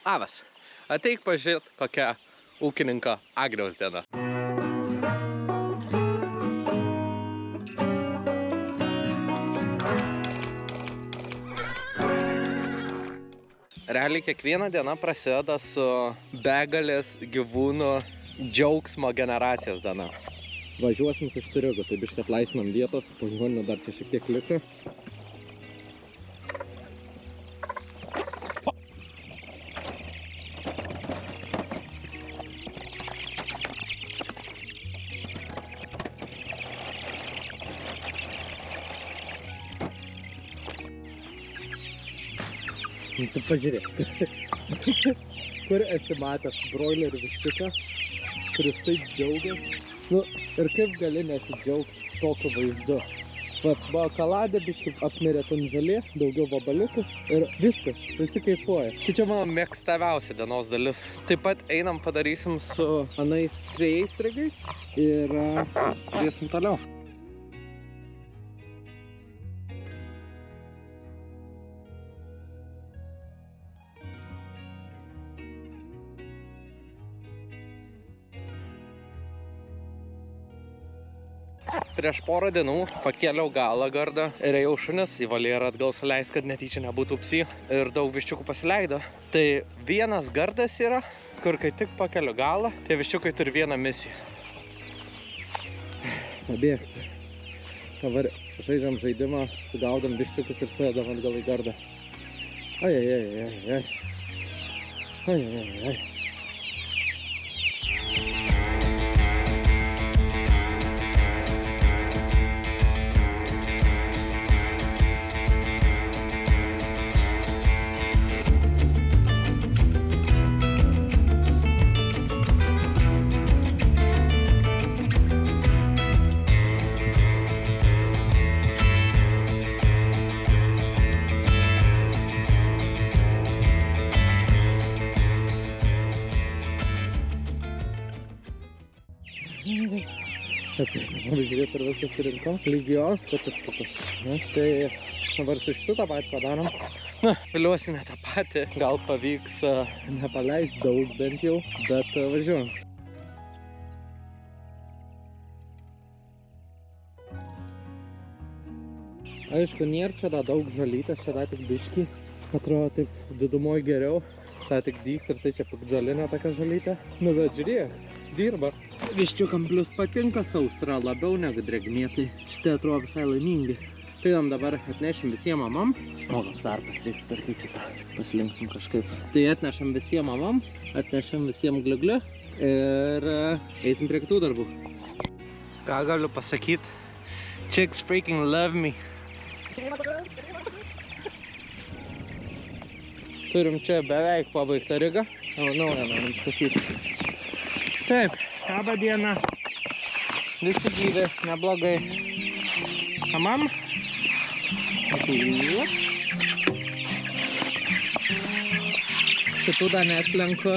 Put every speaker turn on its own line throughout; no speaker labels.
Labas, ateik pažiūrėt, kokia ūkininko Agriaus diena. Realiai kiekviena diena prasideda su begalės gyvūnų džiaugsmo generacijos diena.
Važiuosim su štiriuku, tai biškai atlaisnam vietos, po žmonių dar čia šiek tiek liko. Tu pažiūrėk, kur esi matęs broilerį viščiuką, kuris taip džiaugiasi. Nu, ir kaip gali nesidžiaugti tokiu vaizdu. Vat, buvo kaladė, biškai apmirė ten žalė, daugiau vabaliukų ir viskas, visi kaifuoja.
Tai čia mano mėgstamiausia dienos dalis. Taip pat einam padarysim su
Anais priejais regais ir
Žiūrėsim toliau. Prieš porą dienų pakėliau Galagardą ir ėjau šunis į voljerą atgal suleist, kad netyčia nebūtų psi ir daug viščiukų pasileido. Tai vienas gardas yra, kur kai tik pakeliu galą, tai viščiukai turi vieną misiją.
Pabėgti. Dabar žaidžiam žaidimą, sugaudam viščiukus ir suėdam atgal į gardą. Ai. Žiūrėt, ar viskas surinkom. Lygio, čia taip. Tai dabar su šitu tą patį padarom.
Na, viliuosi ne tą patį. Gal pavyks
Nepaleis daug bent jau, bet važiuojam. Aišku, nėra čia da daug žalytės, čia da tik biškį. Atrodo taip didumoj geriau. Ta tik dyks ir tai čia pikdžalinė tokia žalytė. Nu, bet žiūrėk, dirba. Viščiukam plius patinka sausra labiau negu drėgmė, tai šitie atrodo visai laimingi. Tai dabar atnešim visiem mamam. O, koks darbas reiks tvarkyti šitą. Paslinksim kažkaip. Tai atnešam visiem mamam, atnešam visiem gliugliu ir eisim prie kitų darbų.
Ką galiu pasakyti? Chicks freaking love me.
Turim čia beveik pabaigtą rigą. Naują norim statyti. Taip, labą dieną. Visi gyvi, neblogai. Hamam. Šitų dar neslenku,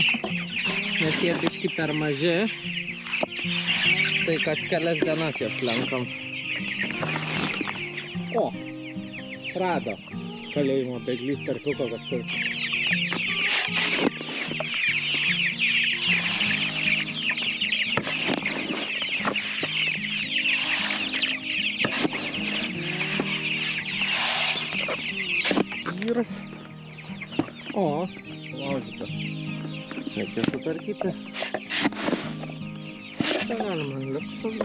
nes jie biški per maži. Tai kas kelias dienas jas lenkam. O, rado kalėjimo bėglys tarpuko kažkur. O, laužyta. Reikia sutvarkyti. Tai galima liuksus.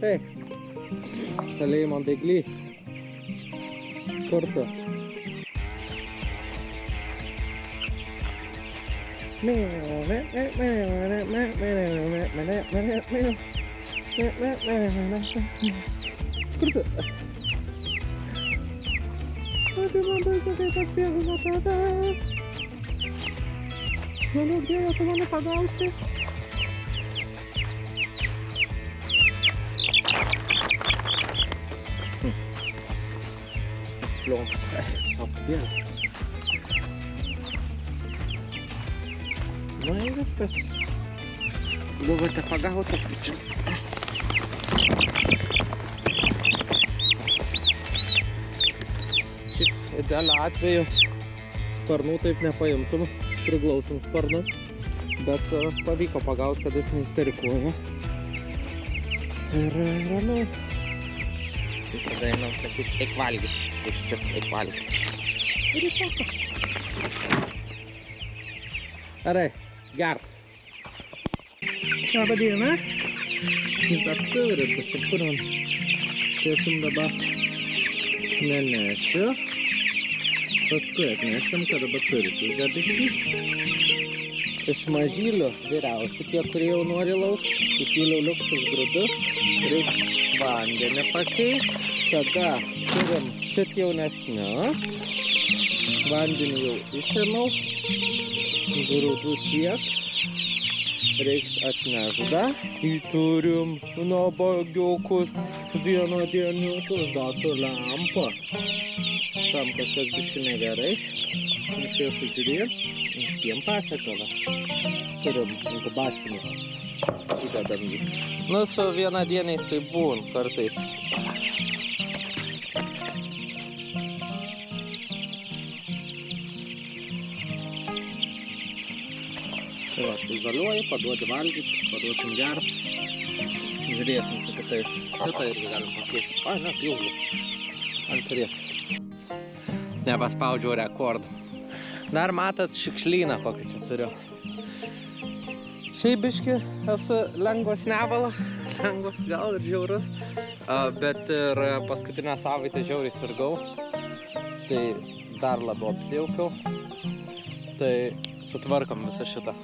Hei, kalėjimo bėglį. Kur tu? Kur tu? Aš man baisu, kaip aš bėgu nuo tavęs. Mano Dieve, tu mane pagausi. plionkas. Sau vėl. Nu ir viskas. Buvote pagautas, bičiu. Šiaip idealiu atveju sparnų taip nepaimtum, priglausim sparnas, bet pavyko pagauti, kad jis neįsterikuoja. Ir ramiai. Tai tada einam sakyti, eik valgyt, viščiuk, eik valgyt. Ir jis sako. Arai, gert. Labą dieną. Jis dar turit, bet čia kur man. Tai aš jums dabar nenešiu. Paskui atnešim, kad dabar turit jūs gabiškį. Iš mažylių vyriausių, tie, kurie jau nori lauk, įpyliau liuksus grūdus, reikia vandenį pakeisti. Tada turim čia jaunesnius, vandenį jau išėmiau, grūdų tiek, reiks atnešda. Turim nabagiukus, vienadieniukus, dar su lempa. Tam kažkas biški negerai, čia sužiūrėjom, spėjom pasakavą. Turim inkubacinį, įdedam jį. Nu, su vienadieniais tai būn kartais. Tai va, izoliuoju, paduodi valgyti, paduosim gert. Žiūrėsim su kitais. Šitą irgi galim pakeisti. Ai, ne, pjūvliu. Ant turės. Nepaspaudžiau rekordą. Dar matot šiukšlyną, kokį čia turiu. Šiaip biški esu lengvas nevala, lengvas gal ir žiaurus, bet ir paskutinę savaitę žiauriai sirgau, tai dar labiau apsijaukiau, tai sutvarkom visą šitą.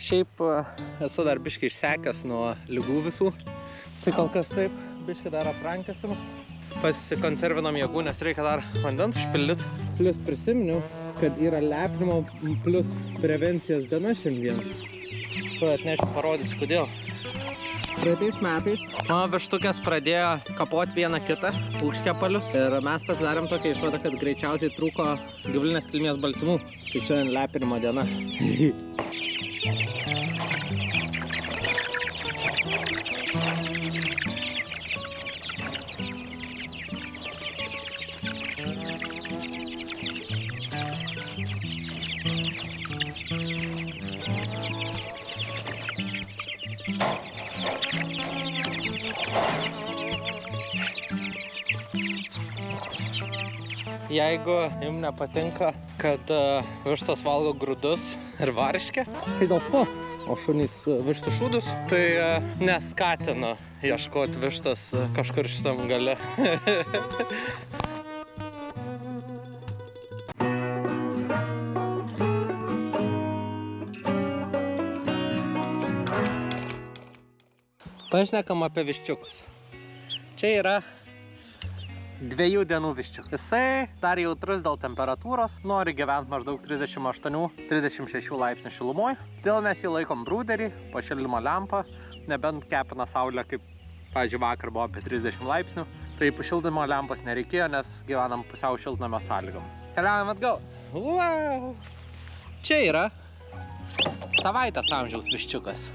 Šiaip esu dar biškai išsekęs nuo ligų visų, tai kol kas taip, biškai dar aprankesim. Pasikonservinom jėgų, nes reikia dar vandens užpildyti. Plius prisiminiau, kad yra lepinimo plus prevencijos diena šiandien. Tu atnešiu, parodysiu, kodėl. Praeitais metais mano vištukės pradėjo kapoti vieną kitą užkepalius ir mes pasidarėm tokią išvadą, kad greičiausiai trūko gyvulinės kilmės baltymų. Tai šiandien lepinimo diena. Jeigu jums nepatinka, kad vištos valgo grūdus ir varškę, tai dėl to, o šunys vištų šūdus, tai neskatinu ieškoti vištos kažkur šitam gale. Pašnekam apie viščiukus. Čia yra 2 dienų viščiukas. Jisai dar jautrus dėl temperatūros, nori gyventi maždaug 38-36 laipsnių šilumoj. Todėl mes jį laikom brūderį, pašildymo lempą, nebent kepina saulę, kaip, pavyzdžiui, vakar buvo apie 30 laipsnių.
Taip, šildymo lempos nereikėjo, nes gyvenam pusiau šiltnamio sąlygom. Keliaujam atgal. Wow! Čia yra savaitės amžiaus viščiukas.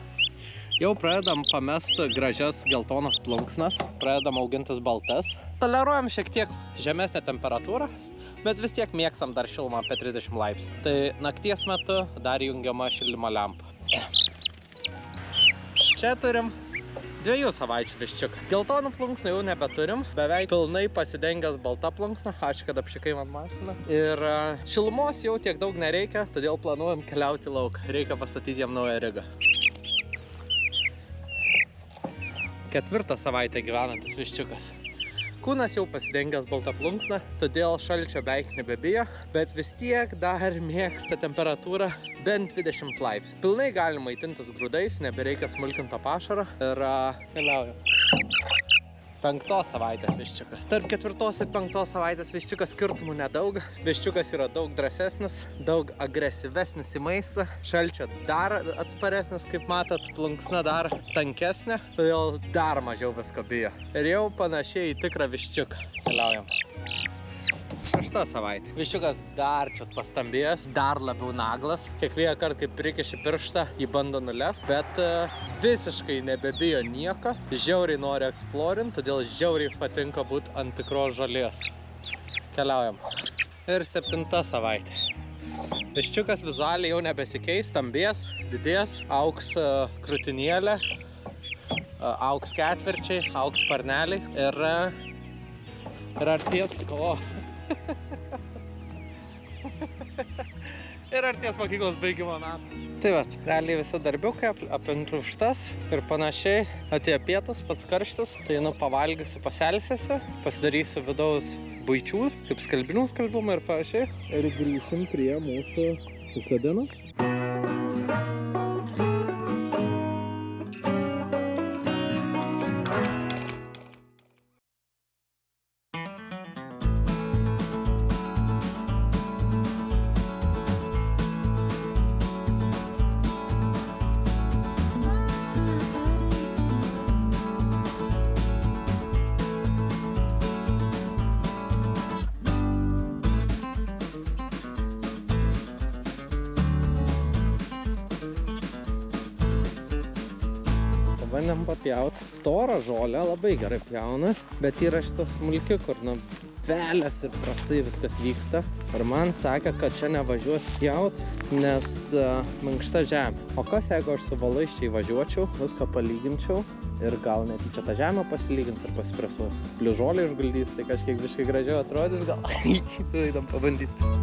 Jau pradedam pamesti gražias geltonas plunksnas, pradedam augintis baltas. Toleruojam šiek tiek žemesnę temperatūrą, bet vis tiek mėgstam dar šilumą apie 30 laipsnių. Tai nakties metu dar jungiama šildymo lempa. Čia turim 2 savaičių viščiuką. Geltonų plunksnų jau nebeturim, beveik pilnai pasidengęs balta plunksna. Ačiū, kad apšikai man mašiną. Ir šilumos jau tiek daug nereikia, todėl planuojam keliauti lauk. Reikia pastatyti jam naują rigą. 4 savaitę gyvenantis viščiukas. Kūnas jau pasidengęs balta plunksna, todėl šalčio beveik nebebijo, bet vis tiek dar mėgsta temperatūrą bent 20 laipsnių. Pilnai galima maitintis grūdais, nebereikia smulkinto pašaro ir keliaujam. 5 savaitės viščiukas. Tarp 4 ir 5 savaitės viščiukas skirtumų nedaug. Viščiukas yra daug drąsesnis, daug agresyvesnis į maistą. Šalčio dar atsparesnis, kaip matot, plunksna dar tankesnė, todėl dar mažiau visko bijo. Ir jau panašiai į tikrą viščiuką. Keliaujam. 6 savaitė. Viščiukas dar čiut pastambėjęs, dar labiau naglas. Kiekvieną kartą, kai prikiši pirštą, jį bando nules, bet visiškai nebebijo nieko. Žiauriai nori eksplorinti, todėl žiauriai patinka būti ant tikros žolės. Keliaujam. Ir 7 savaitė. Viščiukas vizualiai jau nebesikeis, stambės, didės, augs krūtinėlė, augs ketvirčiai, augs sparneliai ir arties... Ir arties mokyklos baigimo metų. Tai vat, realiai visi darbiukai aplink lūštas ir panašiai. Atėjo pietus, pats karštas, tai pavalgysiu, pasielsėsiu, pasidarysiu vidaus buičių, kaip skalbinių skalbimą ir panašiai. Ir grįšim prie mūsų ūkio dienos. Bandėm papjauti. Storą žolę labai gerai pjauna, bet yra šitas smulki, kur velės ir prastai viskas vyksta. Ir man sakė, kad čia nevažiuos pjaut, nes minkšta žemė. O kas jeigu aš su valaiščiai važiuočiau, viską palyginčiau ir gal netyčia tą žemę pasilygins ir pasipresuos. Plius žolę išguldys, tai kažkiek biškai gražiau atrodys, gal įdam pabandyti.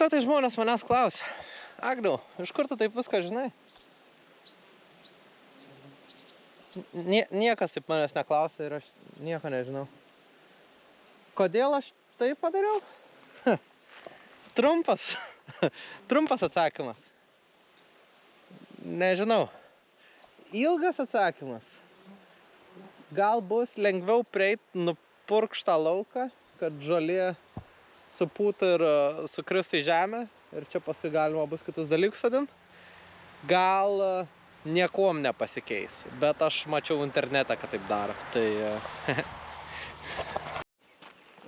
Kartais žmonės manęs klausia, Agniau, iš kur tu taip viską žinai? Niekas taip manęs neklausia ir aš nieko nežinau. Kodėl aš taip padariau? Trumpas atsakymas. Nežinau. Ilgas atsakymas. Gal bus lengviau prieit nupurkštą lauką, kad žolė supūtų ir sukristų į žemę. Ir čia paskui galima bus kitus dalykus sodint. Gal niekuom nepasikeis. Bet aš mačiau internete, kad taip daro. Tai...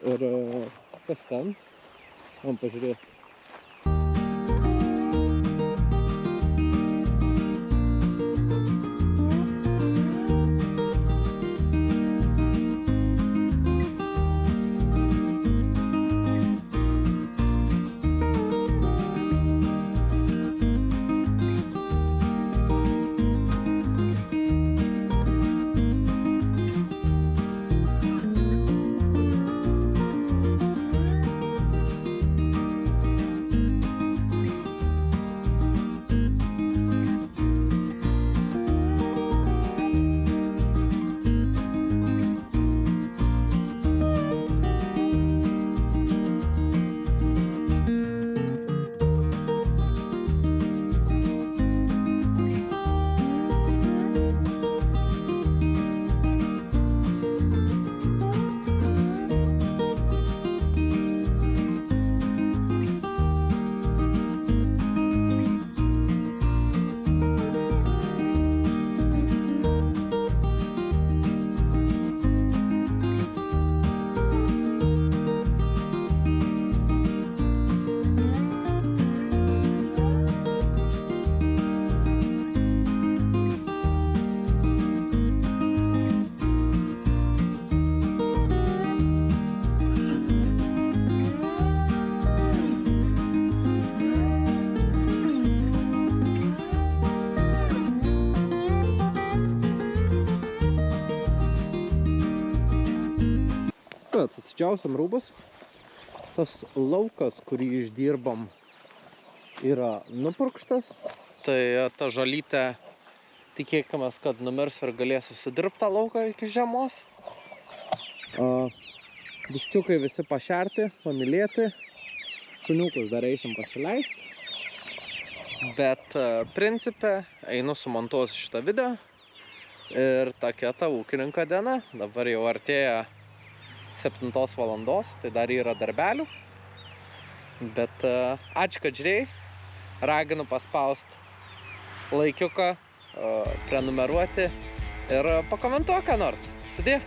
Ir kas ten? Man pažiūrėti. Atsidžiausiam rūbus. Tas laukas, kurį išdirbam, yra nupurkštas. Tai ta žolytė, tikėkimės, kad numirs ir galės susidirbti tą lauką iki žiemos. Viščiukai visi pašerti, pamylėti. Šuniukus dar eisim pasileisti. Bet principe einu sumontuosiu šitą video. Ir tokia ta ūkininko diena. Dabar jau artėja 7 valandos, tai dar yra darbelių. Bet ačiū, kad žiūrėjai. Raginu paspausti laikiuką, prenumeruoti ir pakomentuok ką nors. Sudie!